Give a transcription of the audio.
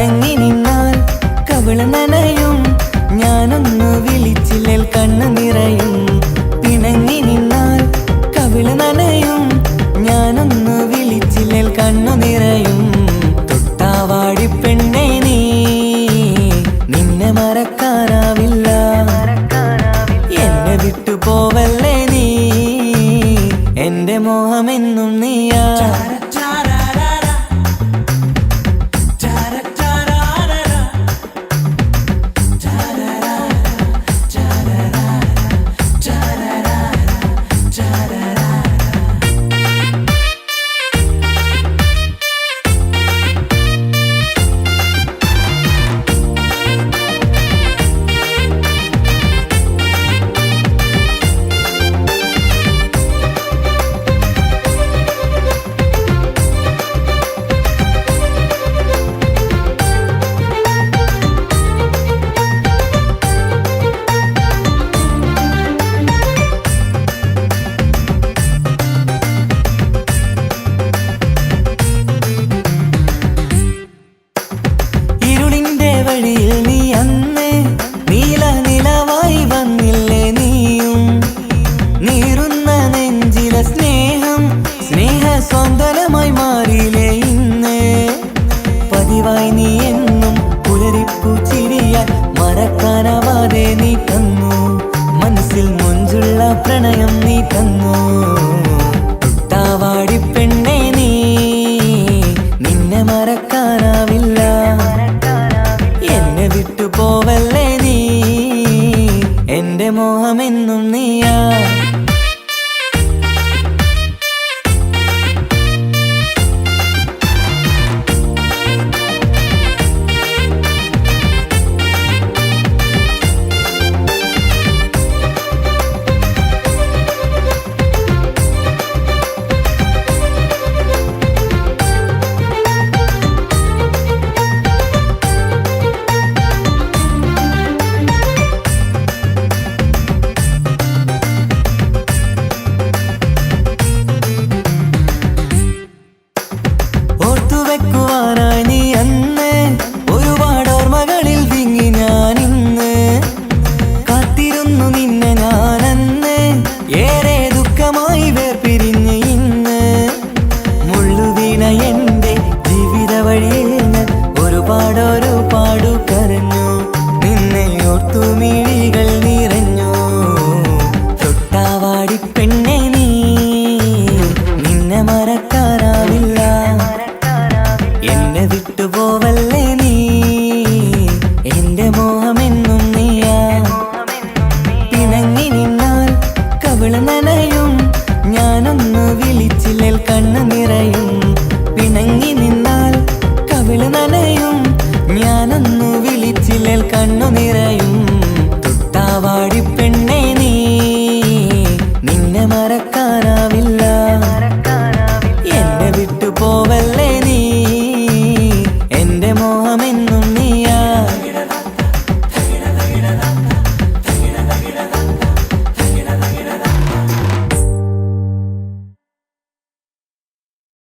പിണങ്ങി നിന്നാൽ കവിള് നനയും, ഞാനൊന്നു വിളിച്ചില്ലേൽ കണ്ണു നിറയും. പിണങ്ങി നിന്നാൽ കവിള് നനയും, ഞാനൊന്നു വിളിച്ചില്ലേൽ കണ്ണു നിറയും. തൊട്ടാവാടി പെണ്ണേ നീ, നിന്നെ മറക്കാനാവില്ല. എന്നെ വിട്ടു പോവല്ലേ നീ, എന്റെ മോഹമെന്നും നീയാ. വഴിയിൽ നീ അന്ന് നീല നിലവായി വന്നില്ലേ നീയും. നീറുന്ന നെഞ്ചിലെ സ്നേഹം സ്നേഹ സ്വന്തലമായി മാറിയില്ലേ ഇന്ന്. പതിവായി നീ എന്നും പുലരിപ്പൂ ചിരിയാൻ മറക്കാനാവാതെ നീ തന്നു. മനസ്സിൽ മൊഞ്ചുള്ള പ്രണയം നീ തന്നു. തൊട്ടാവാടി പെണ്ണേ നീ, നിന്നെ മറക്കാനാവില്ല. എന്നെ വിട്ടു പോവല്ലേ നീ, എന്റെ മോഹമെന്നും നീയാ. വെക്കുവാനായി നീ അന്ന് ഒരുപാട് ഓർമ്മകളിൽ വിങ്ങി ഞാനിന്ന്. കാത്തിരുന്നു നിന്നെ ഞാനന്ന്, ഏറെ ദുഃഖമായി വേർപിരിഞ്ഞ് ഇന്ന്. മുള്ളുവീണ എന്റെ ജീവിത വഴിയിൽ ഞാൻ ഒരുപാട് കരഞ്ഞു. നിന്നെ ഓർത്തു മിഴികൾ നിറഞ്ഞു. തൊട്ടാവാടി പെണ്ണെ നീ, നിന്നെ മറക്കാനാവില്ല. എന്നെ വിട്ടു പോവല്ലേ നീ, എന്റെ മോഹമെന്നും നീയാ. പിണങ്ങി നിന്നാൽ കവിള് നനയും, ഞാനൊന്നു വിളിച്ചില്ലേൽ കണ്ണു നിറയും. പിണങ്ങി നിന്നാൽ കവിള് നനയും, ഞാനൊന്നു വിളിച്ചില്ലേൽ കണ്ണു നിറയും. തൊട്ടാവാടി പെണ്ണേ നീ, നിന്നെ മറക്കാനാവില്ല.